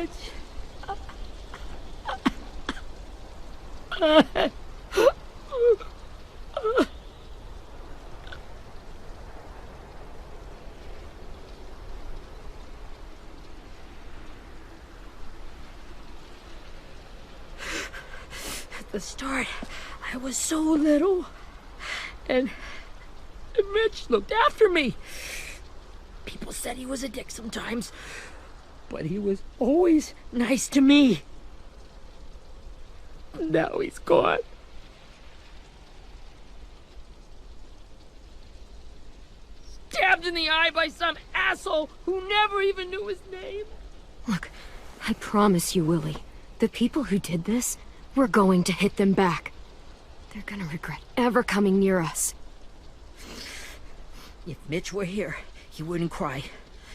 Mitch. At the start, I was so little, and Mitch looked after me. People said he was a dick sometimes, but he was always nice to me. Now he's gone. Stabbed in the eye by some asshole who never even knew his name. Look, I promise you, Willie, the people who did this, we're going to hit them back. They're gonna regret ever coming near us. If Mitch were here, he wouldn't cry.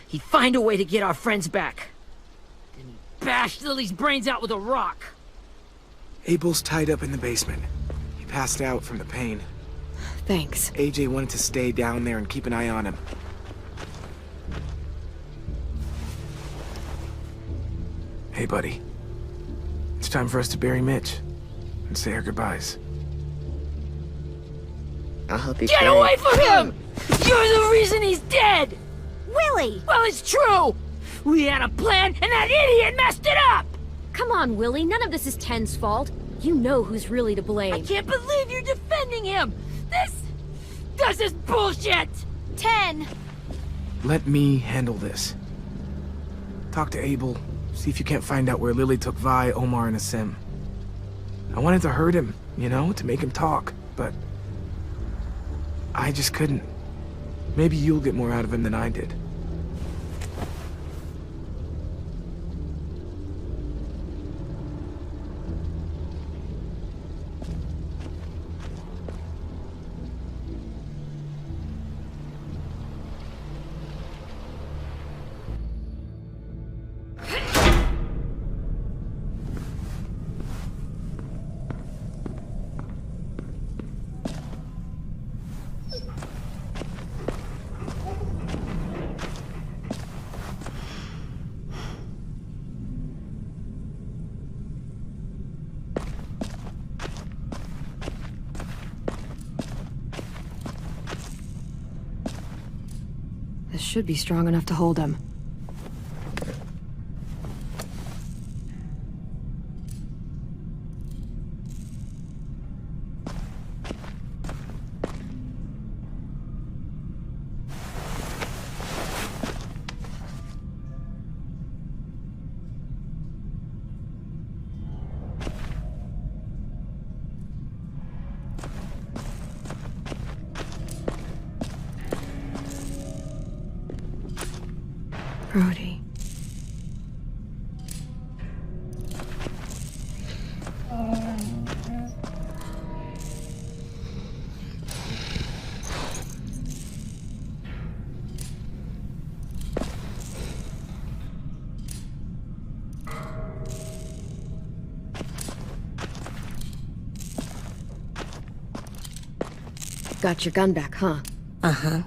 He'd find a way to get our friends back. Then he'd bash Lily's brains out with a rock. Abel's tied up in the basement. He passed out from the pain. Thanks. AJ wanted to stay down there and keep an eye on him. Hey, buddy. It's time for us to bury Mitch and say our goodbyes. I'll help you. Get away from him! You're the reason he's dead! Willie! Well, it's true! We had a plan, and that idiot messed it up! Come on, Willie, none of this is Ten's fault. You know who's really to blame. I can't believe you're defending him! This is bullshit! 10! Let me handle this. Talk to Abel, see if you can't find out where Lily took Vi, Omar, and Asim. I wanted to hurt him, you know, to make him talk, but I just couldn't. Maybe you'll get more out of him than I did. This should be strong enough to hold him. Brody. Got your gun back, huh? Uh-huh.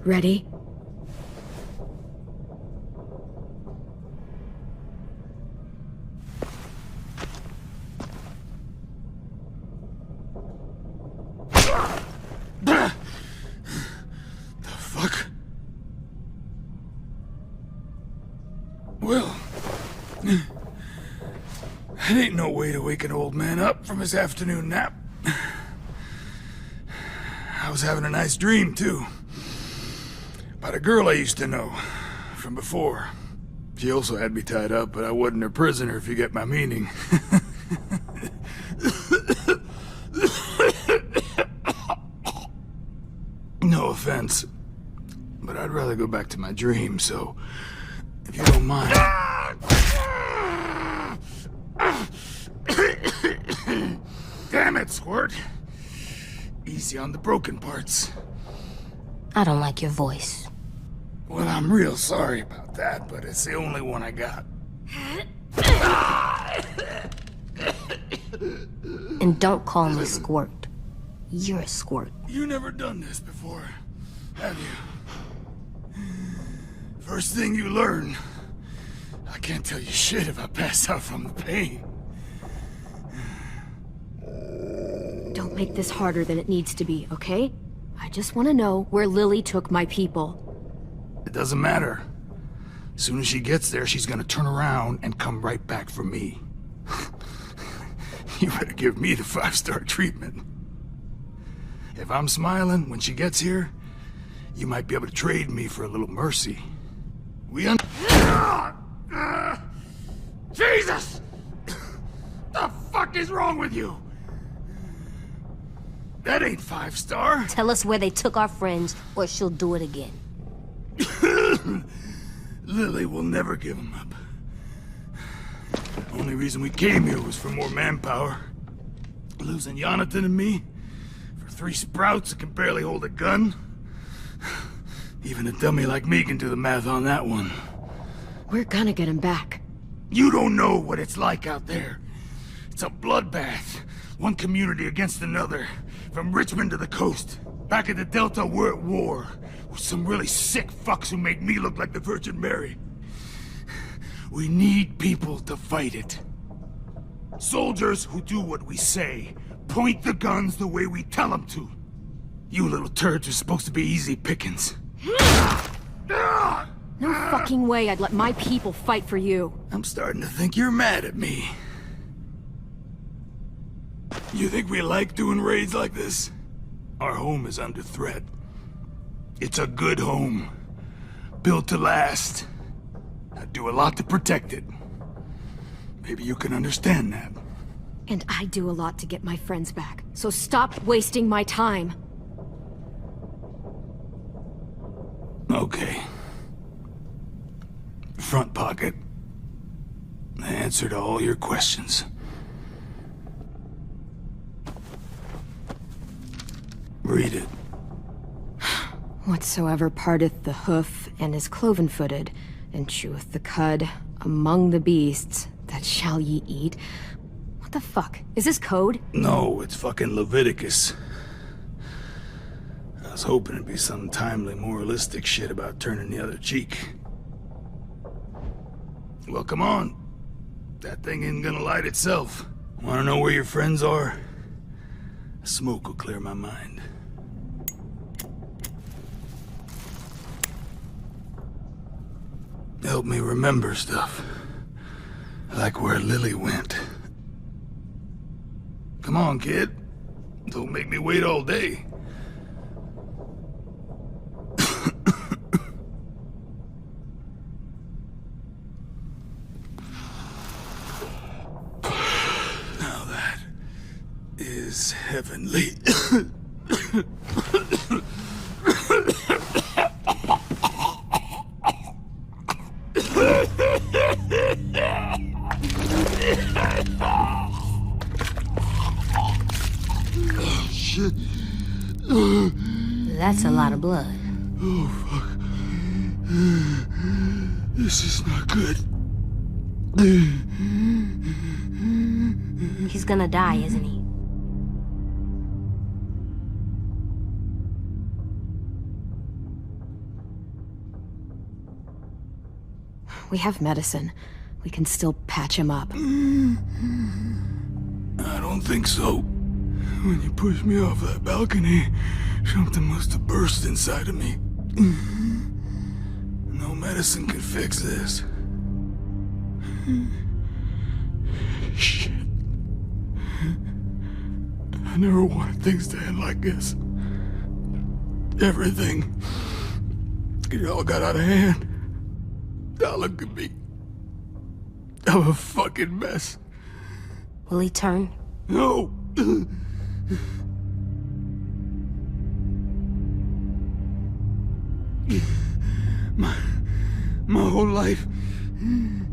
Ready? The fuck? Well, that ain't no way to wake an old man up from his afternoon nap. I was having a nice dream, too. About a girl I used to know from before. She also had me tied up, but I wasn't her prisoner, if you get my meaning. No offense, but I'd rather go back to my dream, so if you don't mind. Damn it, Squirt. Easy on the broken parts. I don't like your voice. Well, I'm real sorry about that, but it's the only one I got. And don't call me Squirt. You're a squirt. You never done this before, have you? First thing you learn, I can't tell you shit if I pass out from the pain. Don't make this harder than it needs to be, okay? I just want to know where Lily took my people. It doesn't matter. As soon as she gets there, she's gonna turn around and come right back for me. You better give me the 5-star treatment. If I'm smiling when she gets here, you might be able to trade me for a little mercy. Jesus! The fuck is wrong with you? That ain't 5-star. Tell us where they took our friends, or she'll do it again. Lily will never give him up. Only reason we came here was for more manpower. Losing Jonathan and me for 3 sprouts that can barely hold a gun. Even a dummy like me can do the math on that one. We're gonna get him back. You don't know what it's like out there. It's a bloodbath. One community against another. From Richmond to the coast. Back at the Delta, we're at war. With some really sick fucks who make me look like the Virgin Mary. We need people to fight it. Soldiers who do what we say. Point the guns the way we tell them to. You little turds are supposed to be easy pickings. No fucking way I'd let my people fight for you. I'm starting to think you're mad at me. You think we like doing raids like this? Our home is under threat. It's a good home. Built to last. I do a lot to protect it. Maybe you can understand that. And I do a lot to get my friends back. So stop wasting my time. Okay. Front pocket. The answer to all your questions. Read it. Whatsoever parteth the hoof and is cloven-footed, and cheweth the cud among the beasts, that shall ye eat. What the fuck? Is this code? No, it's fucking Leviticus. I was hoping it'd be some timely moralistic shit about turning the other cheek. Well, come on. That thing ain't gonna light itself. Wanna know where your friends are? Smoke will clear my mind. Help me remember stuff. Like where Lily went. Come on, kid. Don't make me wait all day. Now that is heavenly. Oh, shit. That's a lot of blood. Oh, fuck. This is not good. He's gonna die, isn't he? We have medicine. We can still patch him up. I don't think so. When you pushed me off that balcony, something must have burst inside of me. No medicine could fix this. Shit. I never wanted things to end like this. Everything. It all got out of hand. Now look at me. I'm a fucking mess. Will he turn? No! My whole life,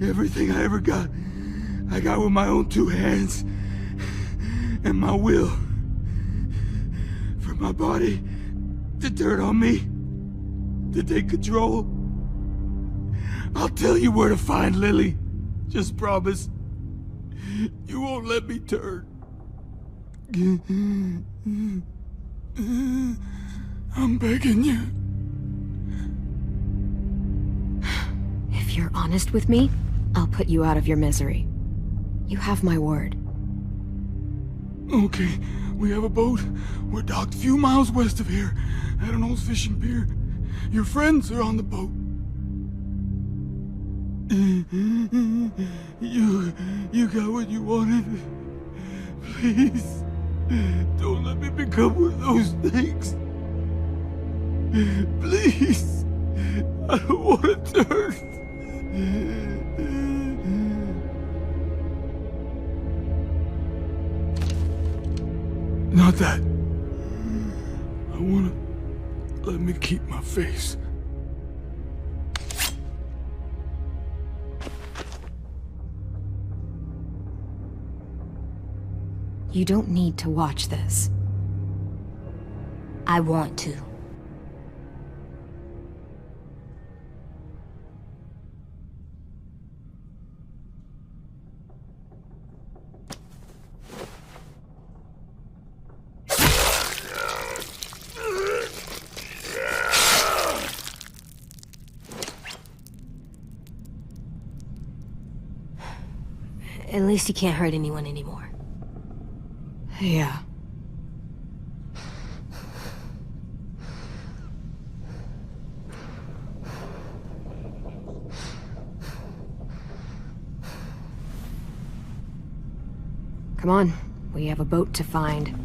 everything I ever got, I got with my own 2 hands. And my will. For my body to turn on me. To take control. I'll tell you where to find Lily. Just promise. You won't let me turn. I'm begging you. If you're honest with me, I'll put you out of your misery. You have my word. Okay, we have a boat. We're docked a few miles west of here, at an old fishing pier. Your friends are on the boat. You got what you wanted. Please, don't let me become one of those things. Please, I don't want to turn. Not that. I want to let me keep my face. You don't need to watch this. I want to. At least you can't hurt anyone anymore. Yeah. Come on, we have a boat to find.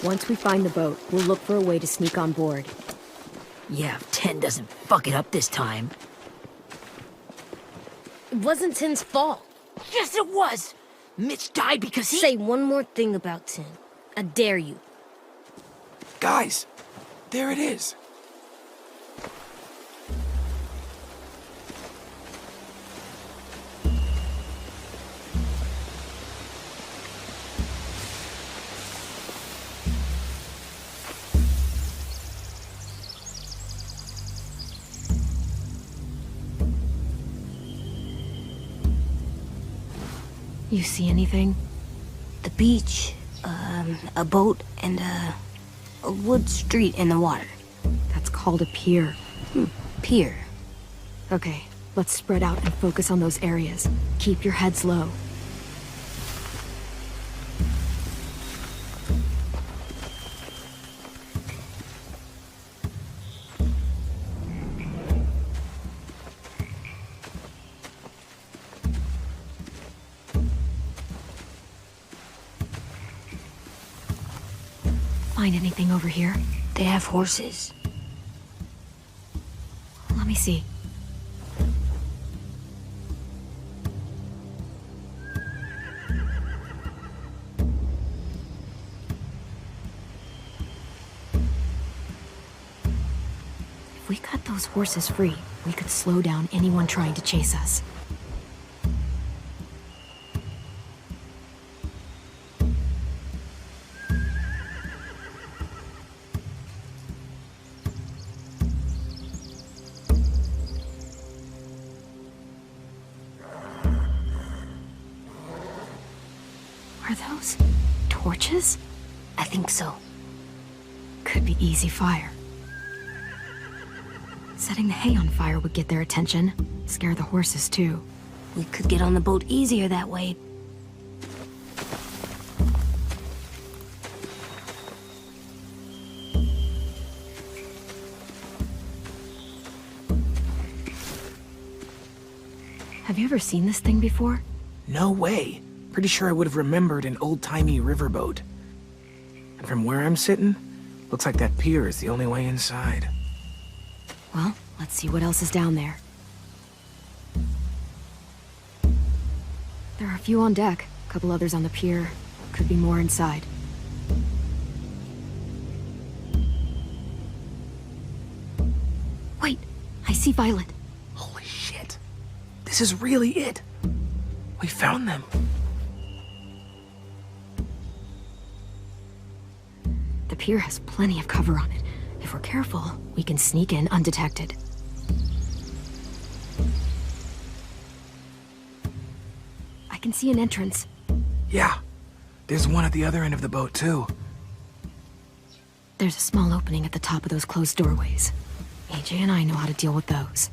Once we find the boat, we'll look for a way to sneak on board. Yeah, if 10 doesn't fuck it up this time. It wasn't Tin's fault. Yes, it was! Mitch died because he— Say one more thing about Tin. I dare you. Guys, there it is. You see anything? The beach, a boat, and a wood street in the water. That's called a pier. Pier. Okay, let's spread out and focus on those areas. Keep your heads low. Find anything over here? They have horses. Let me see. If we cut those horses free, we could slow down anyone trying to chase us. Are those torches? I think so. Could be easy fire. Setting the hay on fire would get their attention. Scare the horses, too. We could get on the boat easier that way. Have you ever seen this thing before? No way. Pretty sure I would have remembered an old-timey riverboat. And from where I'm sitting, looks like that pier is the only way inside. Well, let's see what else is down there. There are a few on deck, a couple others on the pier. Could be more inside. I see Violet. Holy shit. This is really it. We found them. The pier has plenty of cover on it. If we're careful, we can sneak in undetected. I can see an entrance. Yeah. There's one at the other end of the boat, too. There's a small opening at the top of those closed doorways. AJ and I know how to deal with those.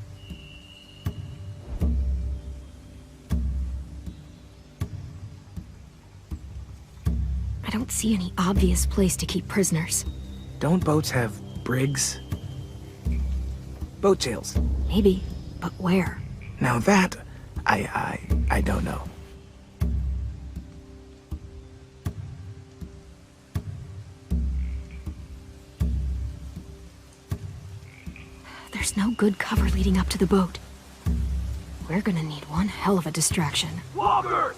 I don't see any obvious place to keep prisoners. Don't boats have brigs? Boat jails. Maybe, but where? Now that, I don't know. There's no good cover leading up to the boat. We're gonna need one hell of a distraction. Walkers!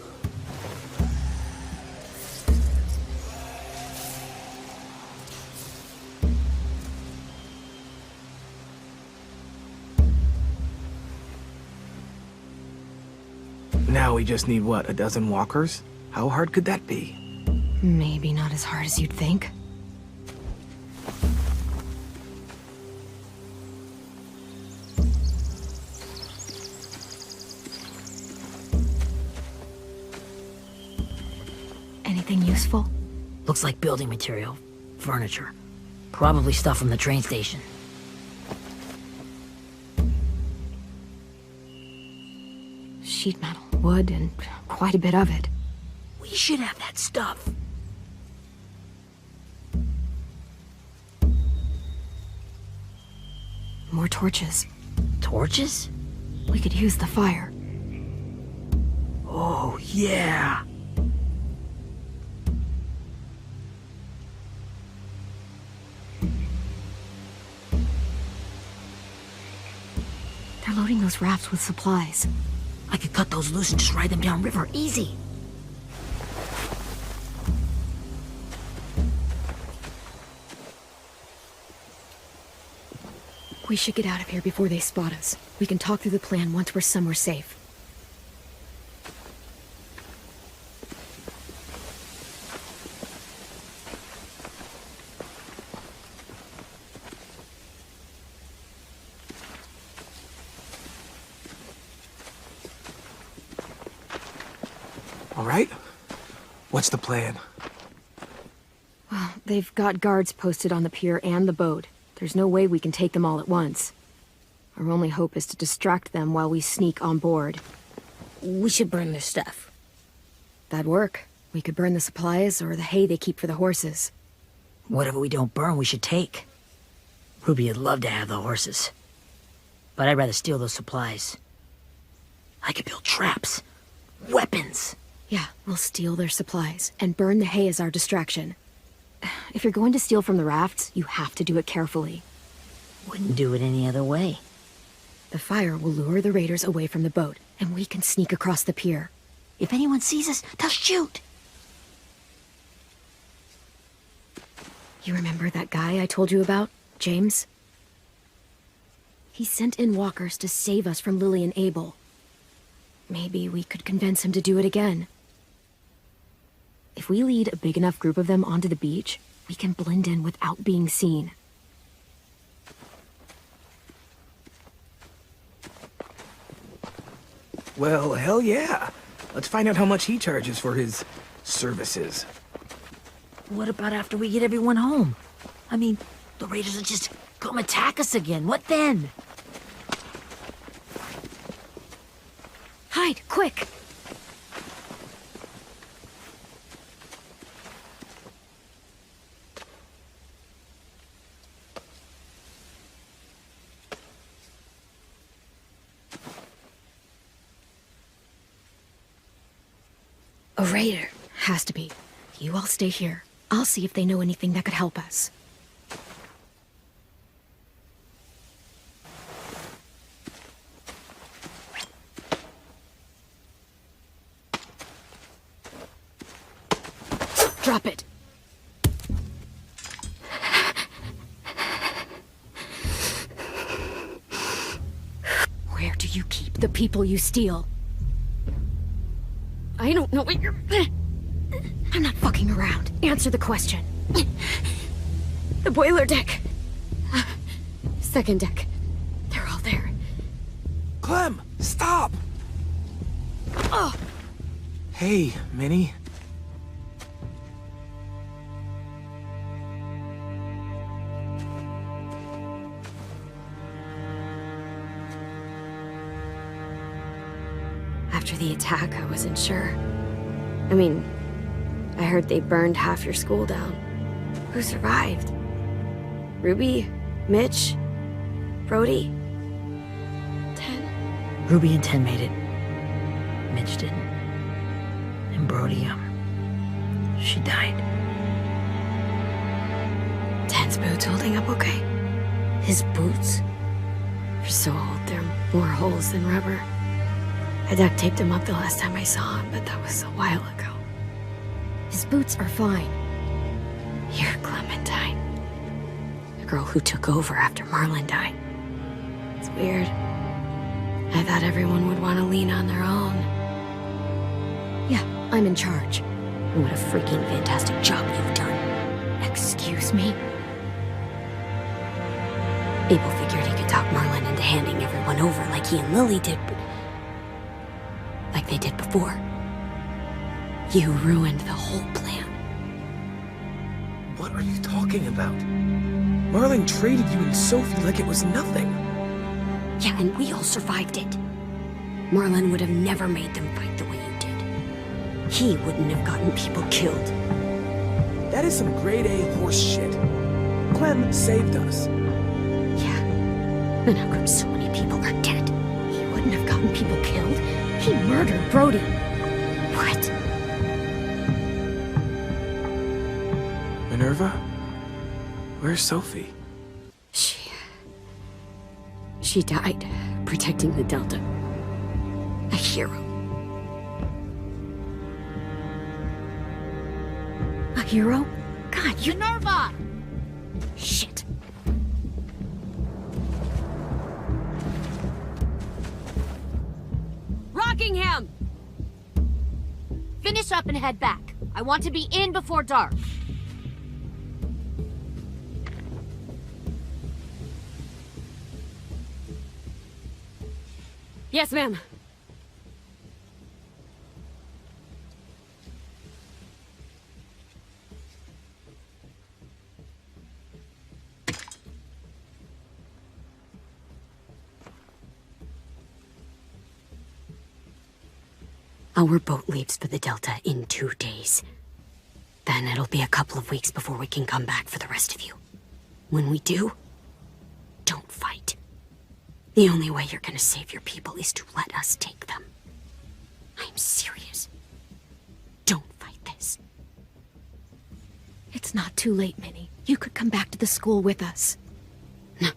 Now we just need, what, a dozen walkers? How hard could that be? Maybe not as hard as you'd think. Anything useful? Looks like building material. Furniture. Probably stuff from the train station. Sheet metal, wood, and quite a bit of it. We should have that stuff. More torches. Torches? We could use the fire. Oh, yeah. They're loading those rafts with supplies. I could cut those loose and just ride them downriver, easy. We should get out of here before they spot us. We can talk through the plan once we're somewhere safe. All right? What's the plan? Well, they've got guards posted on the pier and the boat. There's no way we can take them all at once. Our only hope is to distract them while we sneak on board. We should burn their stuff. That'd work. We could burn the supplies or the hay they keep for the horses. Whatever we don't burn, we should take. Ruby would love to have the horses. But I'd rather steal those supplies. I could build traps. Weapons. Yeah, we'll steal their supplies and burn the hay as our distraction. If you're going to steal from the rafts, you have to do it carefully. Wouldn't do it any other way. The fire will lure the raiders away from the boat, and we can sneak across the pier. If anyone sees us, they'll shoot. You remember that guy I told you about, James? He sent in walkers to save us from Lily and Abel. Maybe we could convince him to do it again. If we lead a big enough group of them onto the beach, we can blend in without being seen. Well, hell yeah. Let's find out how much he charges for his services. What about after we get everyone home? I mean, the raiders will just come attack us again. What then? Hide, quick! A raider. Has to be. You all stay here. I'll see if they know anything that could help us. Drop it. Where do you keep the people you steal? I don't know what you're... I'm not fucking around. Answer the question. The boiler deck. Second deck. They're all there. Clem, stop! Oh! Hey, Minnie. After the attack, I wasn't sure. I mean, I heard they burned half your school down. Who survived? Ruby? Mitch? Brody? Ten? Ruby and Ten made it. Mitch didn't. And Brody, she died. Ten's boots holding up okay? His boots? They're so old, there are more holes than rubber. I duct taped him up the last time I saw him, but that was a while ago. His boots are fine. You're Clementine. The girl who took over after Marlon died. It's weird. I thought everyone would want to lean on their own. Yeah, I'm in charge. What a freaking fantastic job you've done. Excuse me? Abel figured he could talk Marlon into handing everyone over like he and Lily did, but... like they did before. You ruined the whole plan. What are you talking about? Marlon traded you and Sophie like it was nothing. Yeah, and we all survived it. Marlon would have never made them fight the way you did. He wouldn't have gotten people killed. That is some grade A horse shit. Clem saved us. Yeah. And how come so many people are dead? He wouldn't have gotten people killed. He murdered Brody. What? Minerva? Where's Sophie? She died, protecting the Delta. A hero. A hero? God, you... Minerva! Shit. Rockingham! Finish up and head back. I want to be in before dark. Yes, ma'am. Our boat leaves for the Delta in 2 days. Then it'll be a couple of weeks before we can come back for the rest of you. When we do, don't fight. The only way you're gonna save your people is to let us take them. I'm serious. Don't fight this. It's not too late, Minnie. You could come back to the school with us. No.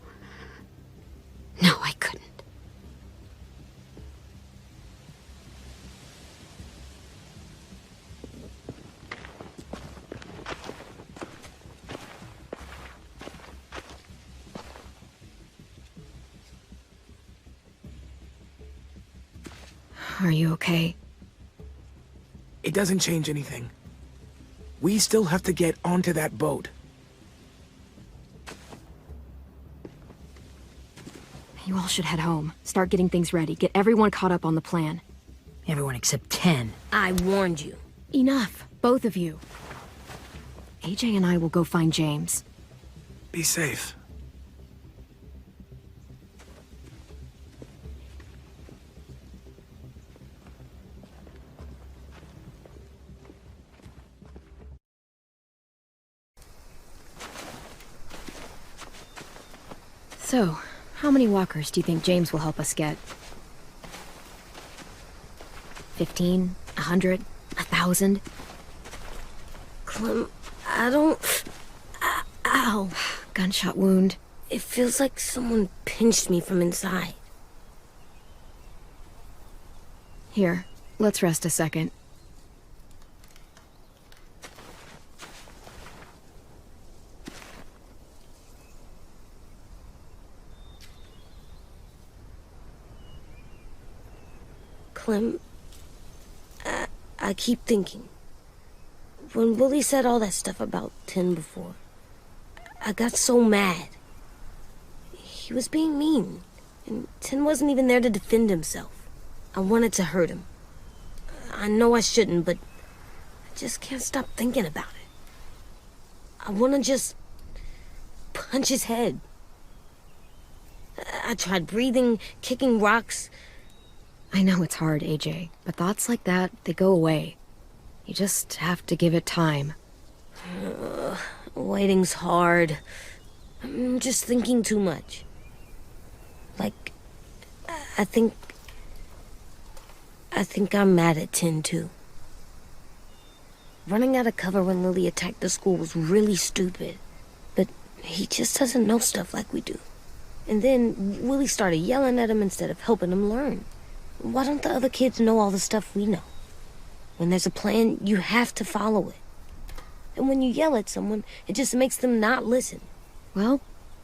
No, I couldn't. Are you okay? It doesn't change anything. We still have to get onto that boat. You all should head home. Start getting things ready. Get everyone caught up on the plan. Everyone except 10. I warned you. Enough, both of you. AJ and I will go find James. Be safe. So, how many walkers do you think James will help us get? 15? 100? 1,000? Clem, I don't... Ow. Gunshot wound. It feels like someone pinched me from inside. Here, let's rest a second. Clem, I keep thinking. When Willie said all that stuff about Tin before, I got so mad. He was being mean, and Tin wasn't even there to defend himself. I wanted to hurt him. I know I shouldn't, but I just can't stop thinking about it. I want to just punch his head. I tried breathing, kicking rocks. I know it's hard, AJ, but thoughts like that, they go away. You just have to give it time. Waiting's hard. I'm just thinking too much. Like, I think I'm mad at Tin, too. Running out of cover when Lily attacked the school was really stupid. But he just doesn't know stuff like we do. And then Willie started yelling at him instead of helping him learn. Why don't the other kids know all the stuff we know? When there's a plan, you have to follow it. And when you yell at someone, it just makes them not listen. Well,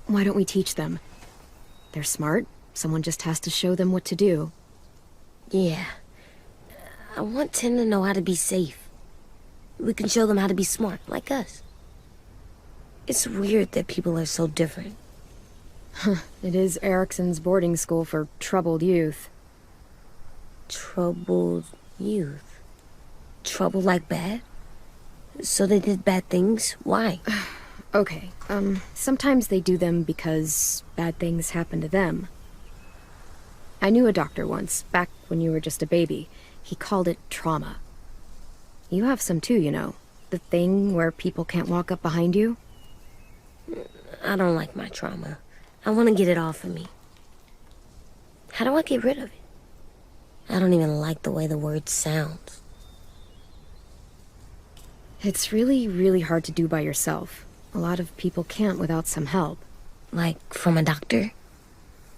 why don't we teach them? They're smart. Someone just has to show them what to do. Yeah. I want Tin to know how to be safe. We can show them how to be smart, like us. It's weird that people are so different. It is Erickson's boarding school for troubled youth. Troubled youth? Trouble like bad? So they did bad things? Why? Okay, sometimes they do them because bad things happen to them. I knew a doctor once, back when you were just a baby. He called it trauma. You have some too, you know. The thing where people can't walk up behind you. I don't like my trauma. I want to get it off of me. How do I get rid of it? I don't even like the way the word sounds. It's really, really hard to do by yourself. A lot of people can't without some help. Like from a doctor?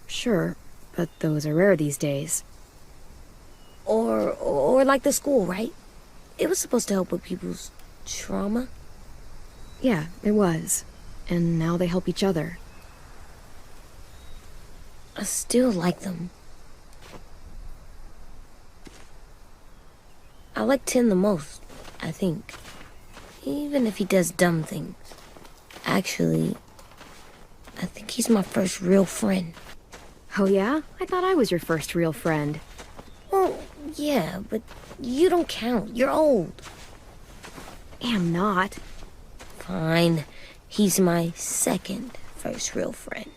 Sure, but those are rare these days. Or like the school, right? It was supposed to help with people's trauma. Yeah, it was. And now they help each other. I still like them. I like Tin the most, I think. Even if he does dumb things. Actually, I think he's my first real friend. Oh yeah? I thought I was your first real friend. Well, yeah, but you don't count. You're old. Am not. Fine. He's my second first real friend.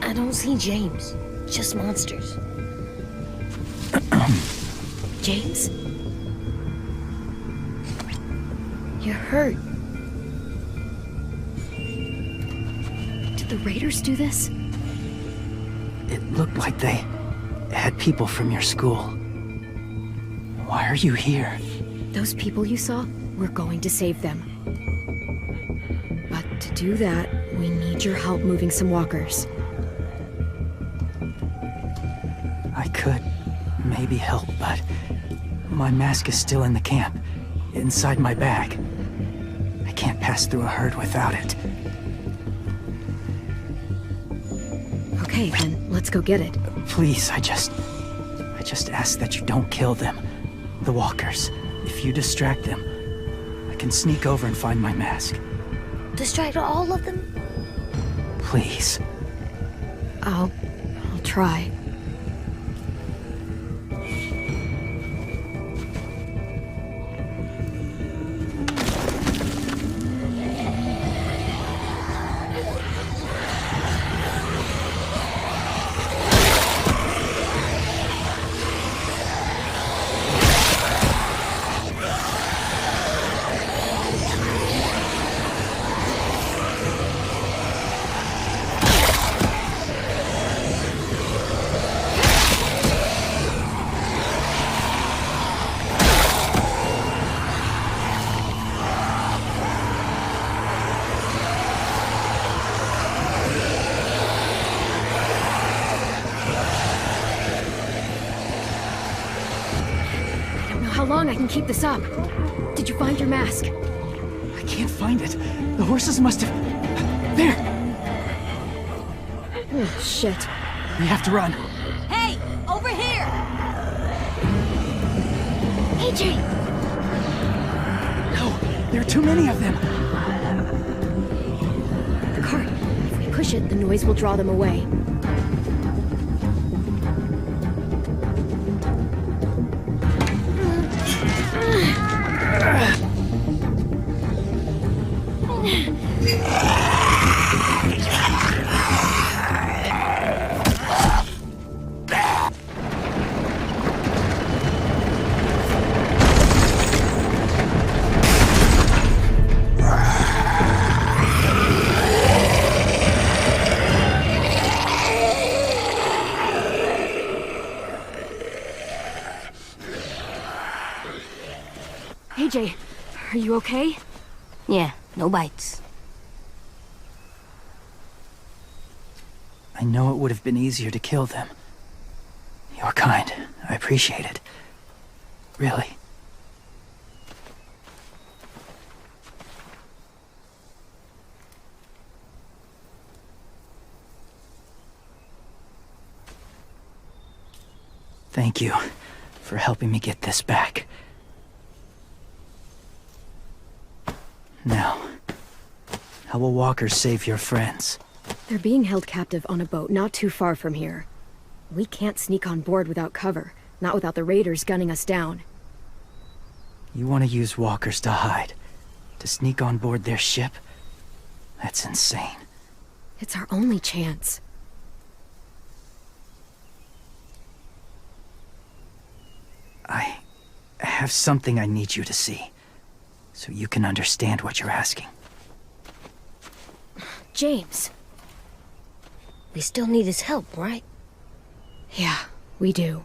I don't see James, just monsters. James? You're hurt. Did the raiders do this? It looked like they had people from your school. Why are you here? Those people you saw, we're going to save them. But to do that, we need your help moving some walkers. I could maybe help, but my mask is still in the camp, inside my bag. I can't pass through a herd without it. Okay, then let's go get it. Please, I just ask that you don't kill them. The walkers. If you distract them, I can sneak over and find my mask. Distract all of them? Please. I'll try. long I can keep this up. Did you find your mask? I can't find it. The horses must have... There! Oh, shit. We have to run. Hey, over here! AJ! No, there are too many of them. The cart. If we push it, the noise will draw them away. AJ, are you okay? Yeah, no bites. I know it would have been easier to kill them. You're kind. I appreciate it. Really. Thank you for helping me get this back. Now, how will walkers save your friends? They're being held captive on a boat not too far from here. We can't sneak on board without cover, not without the raiders gunning us down. You want to use walkers to hide? To sneak on board their ship? That's insane. It's our only chance. I have something I need you to see, so you can understand what you're asking. James. We still need his help, right? Yeah, we do.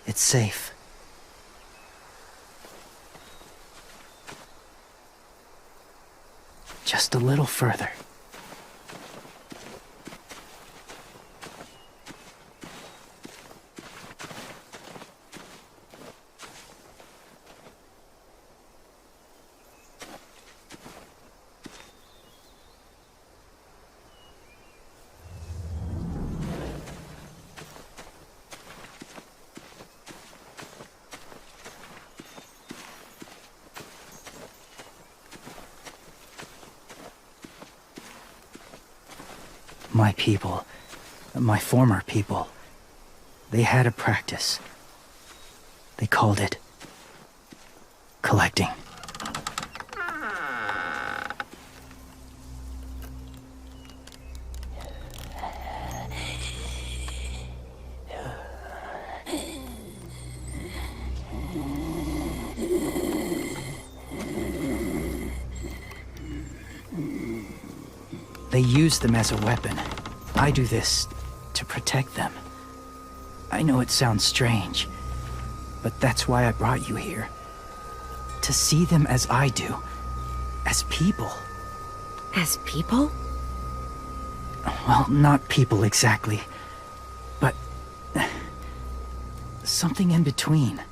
It's safe. Just a little further. My people, my former people, they had a practice. They called it collecting. They use them as a weapon. I do this to protect them. I know it sounds strange, but that's why I brought you here. To see them as I do. As people. As people? Well, not people exactly, but something in between.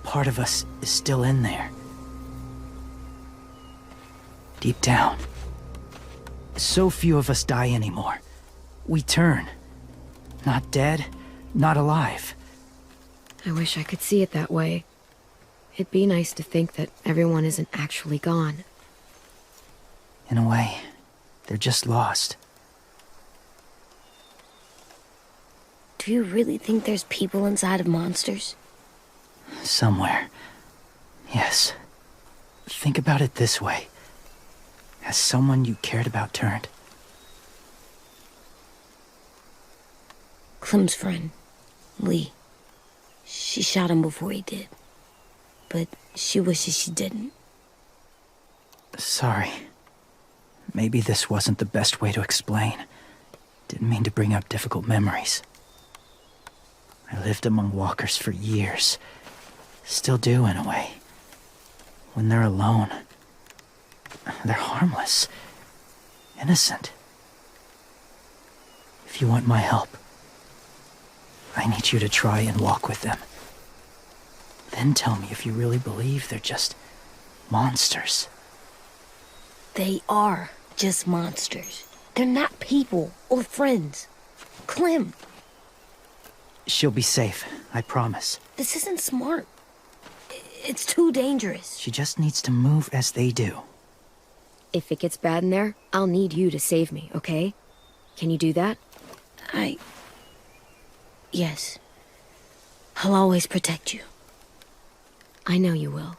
Part of us is still in there. Deep down. So few of us die anymore. We turn. Not dead, not alive. I wish I could see it that way. It'd be nice to think that everyone isn't actually gone. In a way, they're just lost. Do you really think there's people inside of monsters? Somewhere. Yes. Think about it this way. Has someone you cared about turned? Clem's friend, Lee. She shot him before he did. But she wishes she didn't. Sorry. Maybe this wasn't the best way to explain. Didn't mean to bring up difficult memories. I lived among walkers for years. Still do, in a way. When they're alone, they're harmless. Innocent. If you want my help, I need you to try and walk with them. Then tell me if you really believe they're just monsters. They are just monsters. They're not people or friends. Clem, She'll be safe, I promise. this isn't smart. It's too dangerous. She just needs to move as they do. If it gets bad in there, I'll need you to save me, okay? Can you do that? Yes. I'll always protect you. I know you will.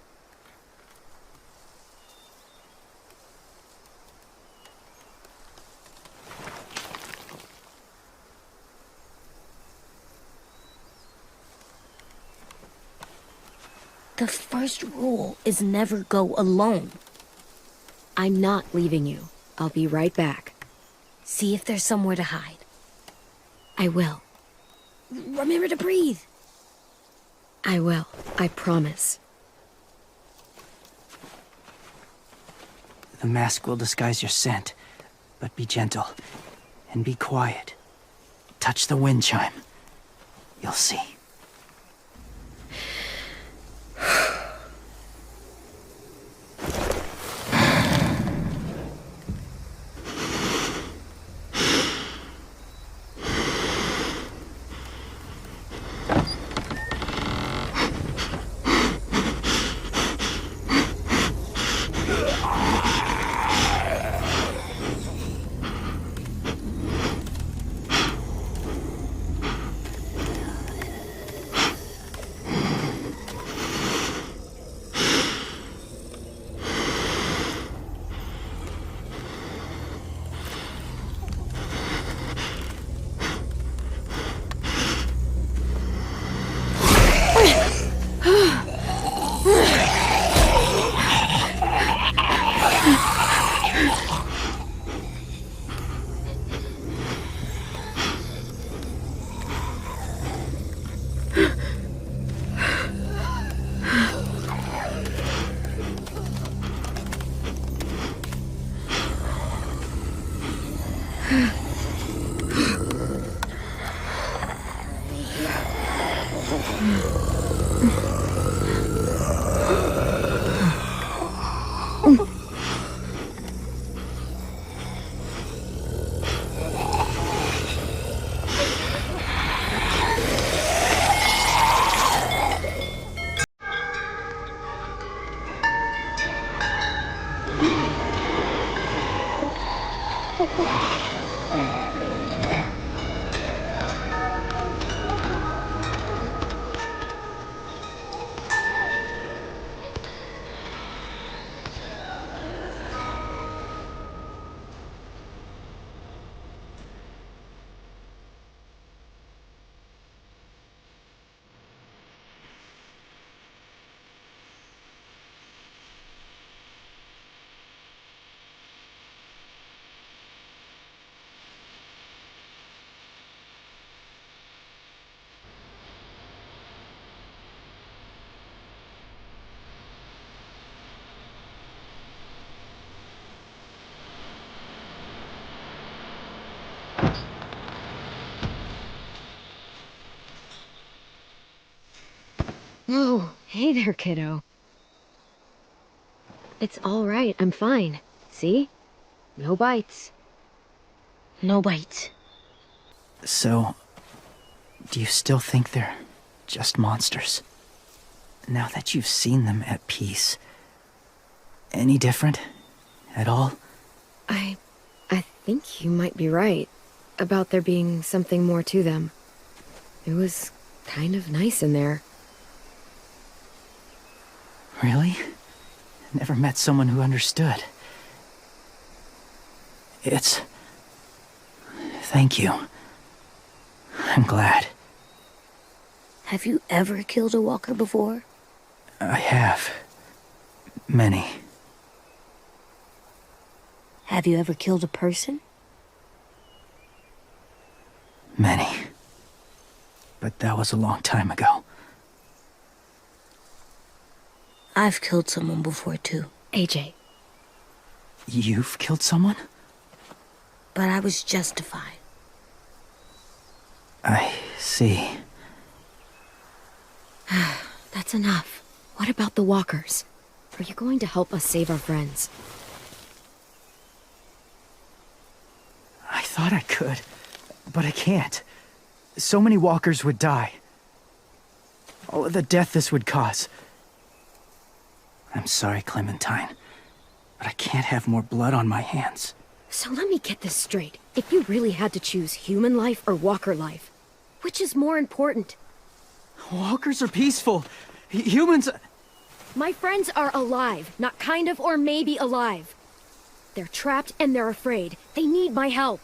The first rule is never go alone. I'm not leaving you. I'll be right back. See if there's somewhere to hide. I will. Remember to breathe. I will. I promise. The mask will disguise your scent, but be gentle and be quiet. Touch the wind chime. You'll see. Whoa, hey there, kiddo. It's all right, I'm fine. See? No bites. No bites. So, do you still think they're just monsters? Now that you've seen them at peace, any different at all? I think you might be right about there being something more to them. It was kind of nice in there. Really? Never met someone who understood. Thank you. I'm glad. Have you ever killed a walker before? I have. Many. Have you ever killed a person? Many. But that was a long time ago. I've killed someone before, too. AJ, You've killed someone? But I was justified. I see. that's enough. What about the walkers? Are you going to help us save our friends? I thought I could, but I can't. So many walkers would die. Oh, the death this would cause. I'm sorry, Clementine, but I can't have more blood on my hands. So let me get this straight. If you really had to choose human life or walker life, which is more important? Walkers are peaceful. Humans... My friends are alive, not kind of or maybe alive. They're trapped and they're afraid. They need my help.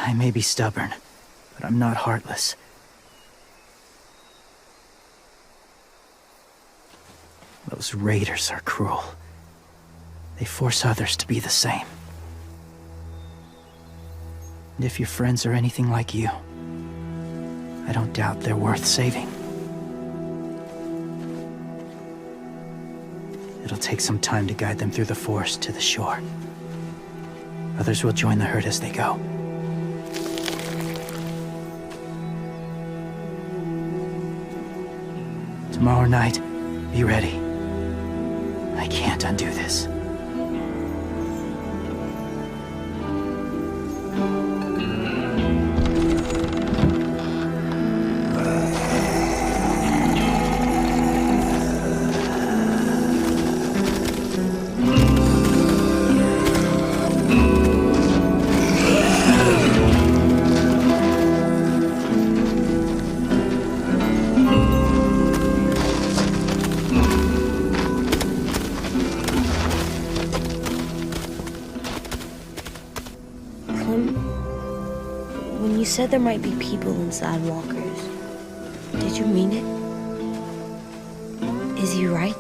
I may be stubborn, but I'm not heartless. Those raiders are cruel. They force others to be the same. And if your friends are anything like you, I don't doubt they're worth saving. It'll take some time to guide them through the forest to the shore. Others will join the herd as they go. Tomorrow night, be ready. I can't undo this. When you said there might be people inside walkers, did you mean it? Is he right?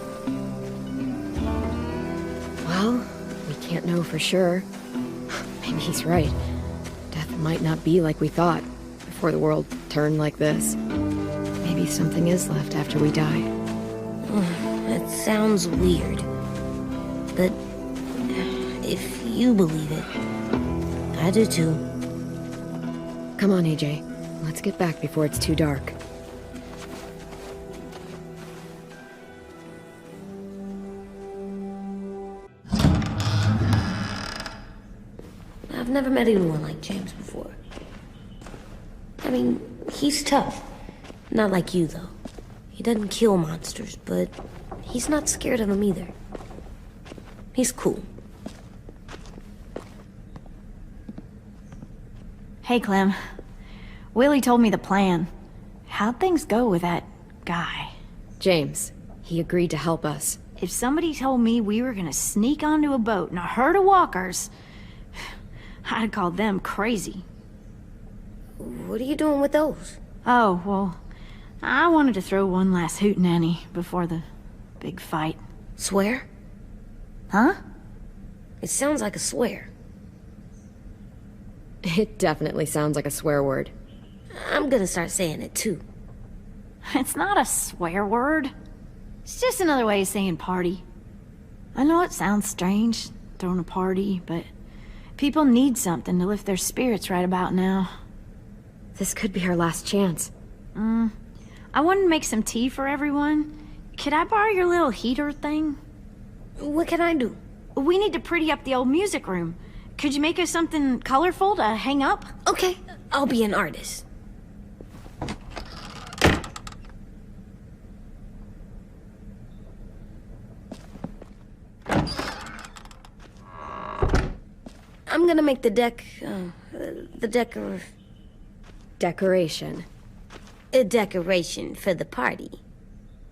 Well, we can't know for sure. Maybe he's right. Death might not be like we thought before the world turned like this. Maybe something is left after we die. It sounds weird. But if you believe it, I do too. Come on, AJ. Let's get back before it's too dark. I've never met anyone like James before. I mean, he's tough. Not like you, though. He doesn't kill monsters, but he's not scared of them either. He's cool. Hey, Clem. Willie told me the plan. How'd things go with that guy? James, he agreed to help us. If somebody told me we were gonna sneak onto a boat in a herd of walkers, I'd call them crazy. What are you doing with those? Oh, well, I wanted to throw one last hootenanny before the big fight. Swear? Huh? It sounds like a swear. It definitely sounds like a swear word. I'm gonna start saying it too. It's not a swear word. It's just another way of saying party. I know it sounds strange, throwing a party, but people need something to lift their spirits right about now. This could be our last chance. I wanted to make some tea for everyone. Could I borrow your little heater thing? What can I do? We need to pretty up the old music room. Could you make us something colorful to hang up? Okay, I'll be an artist. I'm gonna make the Decoration. a decoration for the party.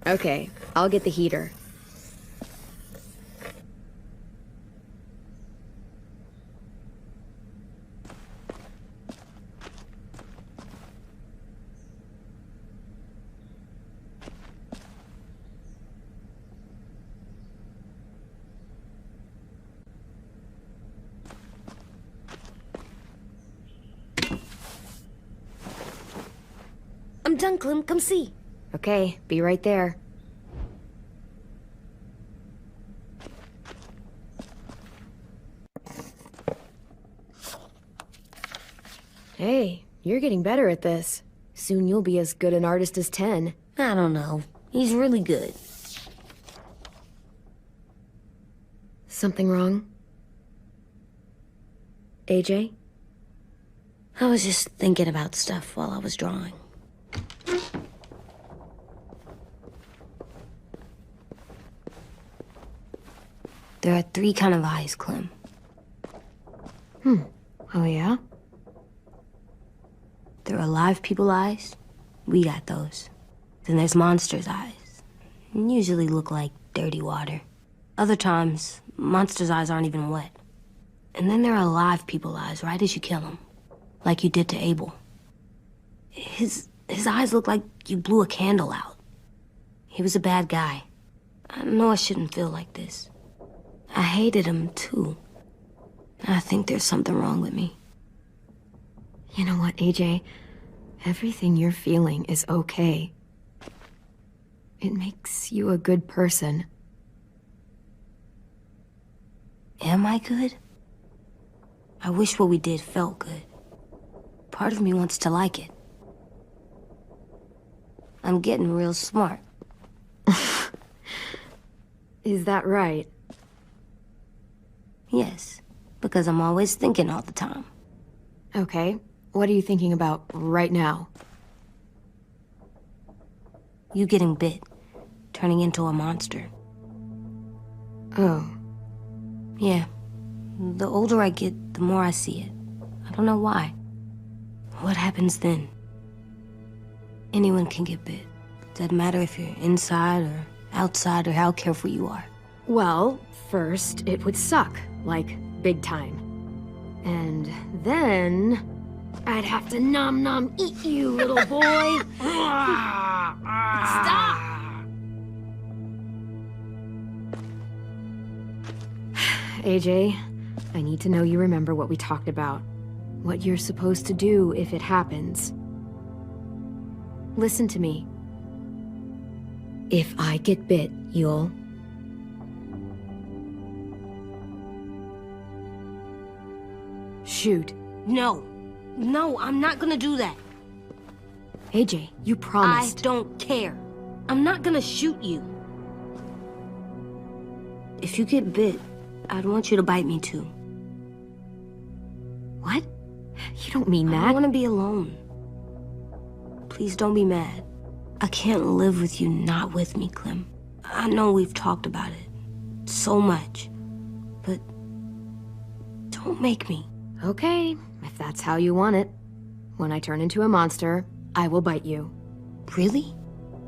Okay, I'll get the heater. I'm done, Clem. Come see. Okay, be right there. Hey, you're getting better at this. Soon you'll be as good an artist as 10. I don't know. He's really good. Something wrong? AJ? I was just thinking about stuff while I was drawing. There are 3 kind of eyes, Clem. Oh yeah? There are live people eyes. We got those. Then there's monsters' eyes. Usually look like dirty water. Other times, monsters' eyes aren't even wet. And then there are live people eyes right as you kill them. Like you did to Abel. His eyes look like you blew a candle out. He was a bad guy. I know I shouldn't feel like this. I hated him, too. I think there's something wrong with me. You know what, AJ? Everything you're feeling is okay. It makes you a good person. Am I good? I wish what we did felt good. Part of me wants to like it. I'm getting real smart. Is that right? Yes, because I'm always thinking all the time. Okay, what are you thinking about right now? You getting bit, turning into a monster. Oh. Yeah. The older I get, the more I see it. I don't know why. What happens then? Anyone can get bit. Doesn't matter if you're inside or outside or how careful you are. Well, first, it would suck. Like, big time. And then... I'd have to nom eat you, little boy. Stop! AJ, I need to know you remember what we talked about. What you're supposed to do if it happens. Listen to me. If I get bit, you'll... shoot. No. No, I'm not gonna do that. AJ, you promised. I don't care. I'm not gonna shoot you. If you get bit, I'd want you to bite me too. What? You don't mean that. I want to be alone. Please don't be mad. I can't live with you not with me, Clem. I know we've talked about it so much, but don't make me. Okay, if that's how you want it. When I turn into a monster, I will bite you. Really?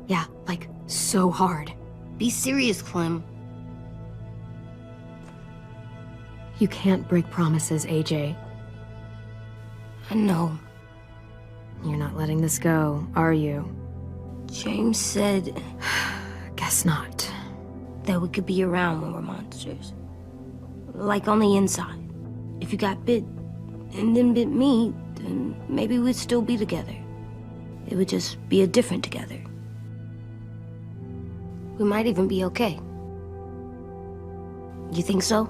Yeah, like, so hard. Be serious, Clem. You can't break promises, AJ. I know. You're not letting this go, are you? James said... Guess not. That we could be around when we're monsters. Like on the inside. If you got bit, and then bit me, then maybe we'd still be together. It would just be a different together. We might even be okay. You think so?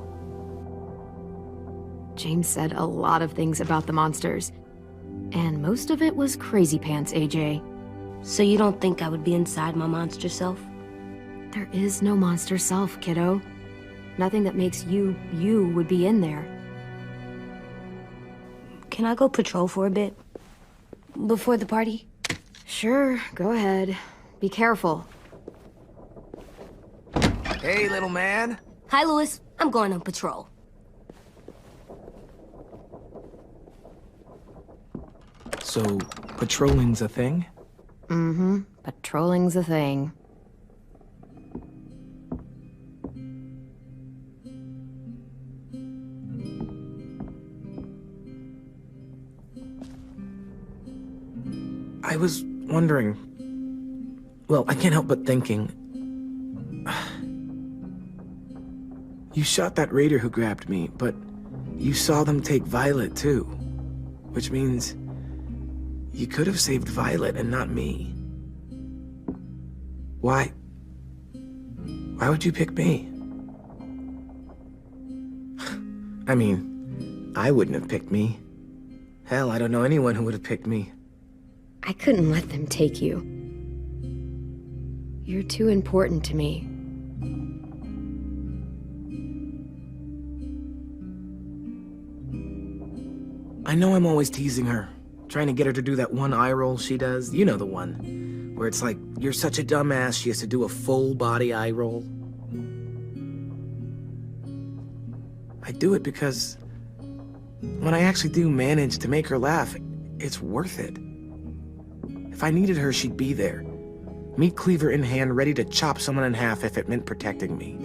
James said a lot of things about the monsters. And most of it was crazy pants, AJ. So you don't think I would be inside my monster self? There is no monster self, kiddo. Nothing that makes you, you would be in there. Can I go patrol for a bit? Before the party? Sure, go ahead. Be careful. Hey, little man. Hi, Louis. I'm going on patrol. So, patrolling's a thing? Mm-hmm. Patrolling's a thing. I was wondering... Well, I can't help but thinking... You shot that raider who grabbed me, but you saw them take Violet too. Which means... You could have saved Violet and not me. Why? Why would you pick me? I mean, I wouldn't have picked me. Hell, I don't know anyone who would have picked me. I couldn't let them take you. You're too important to me. I know I'm always teasing her, trying to get her to do that one eye roll she does. You know the one, where it's like, you're such a dumbass, she has to do a full body eye roll. I do it because when I actually do manage to make her laugh, it's worth it. If I needed her, she'd be there. Meat cleaver in hand, ready to chop someone in half if it meant protecting me.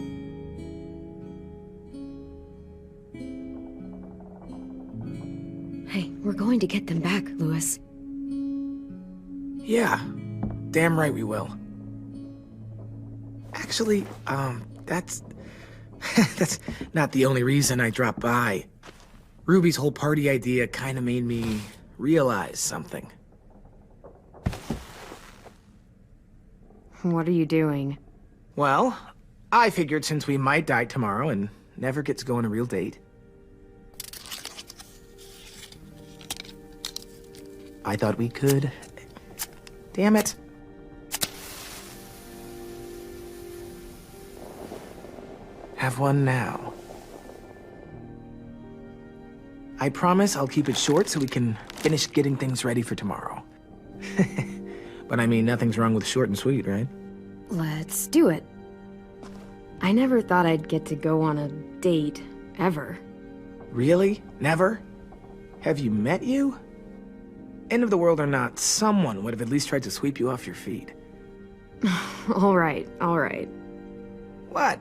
Hey, we're going to get them back, Louis. Yeah, damn right we will. Actually, that's not the only reason I dropped by. Ruby's whole party idea kind of made me realize something. What are you doing? Well, I figured since we might die tomorrow and never get to go on a real date, I thought we could... Damn it. Have one now. I promise I'll keep it short so we can finish getting things ready for tomorrow. But I mean, nothing's wrong with short and sweet, right? Let's do it. I never thought I'd get to go on a date, ever. Really? Never? Have you met you? End of the world or not, someone would have at least tried to sweep you off your feet. All right, all right. What?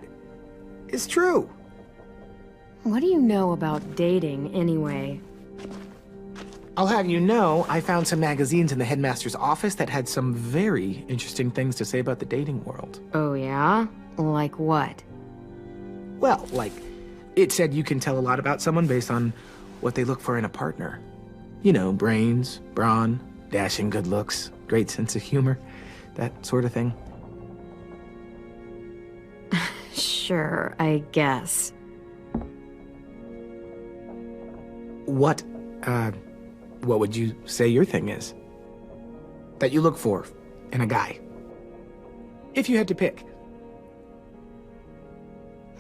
It's true. What do you know about dating, anyway? I'll have you know, I found some magazines in the headmaster's office that had some very interesting things to say about the dating world. Oh, yeah? Like what? Well, like, it said you can tell a lot about someone based on what they look for in a partner. You know, brains, brawn, dashing good looks, great sense of humor, that sort of thing. Sure, I guess. What would you say your thing is? That you look for in a guy? If you had to pick.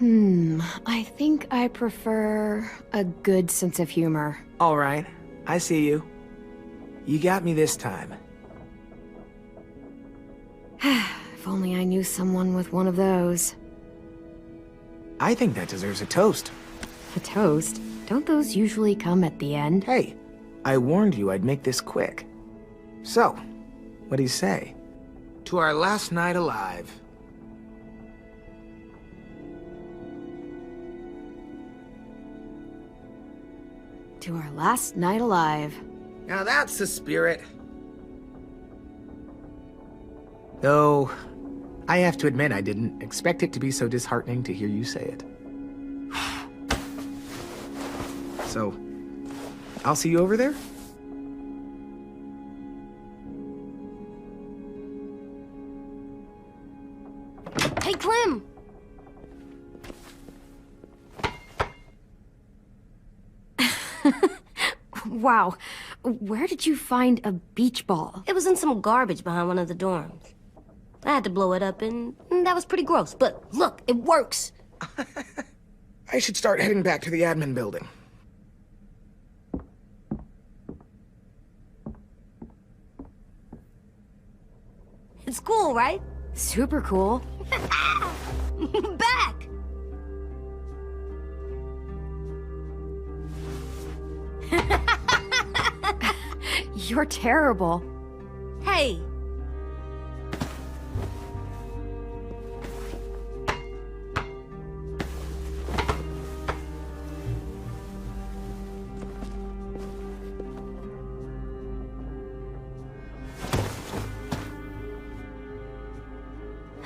I think I prefer a good sense of humor. All right, I see you. You got me this time. If only I knew someone with one of those. I think that deserves a toast. A toast? Don't those usually come at the end? Hey, I warned you I'd make this quick. So, what do you say? To our last night alive. To our last night alive. Now that's the spirit. Though, I have to admit I didn't expect it to be so disheartening to hear you say it. So, I'll see you over there? Hey, Clem! Wow, where did you find a beach ball? It was in some garbage behind one of the dorms. I had to blow it up, and that was pretty gross. But look, it works. I should start heading back to the admin building. It's cool, right? Super cool. Back! You're terrible. Hey!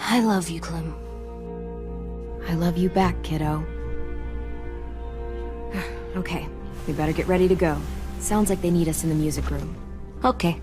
I love you, Clem. I love you back, kiddo. Okay, we better get ready to go. Sounds like they need us in the music room. Okay.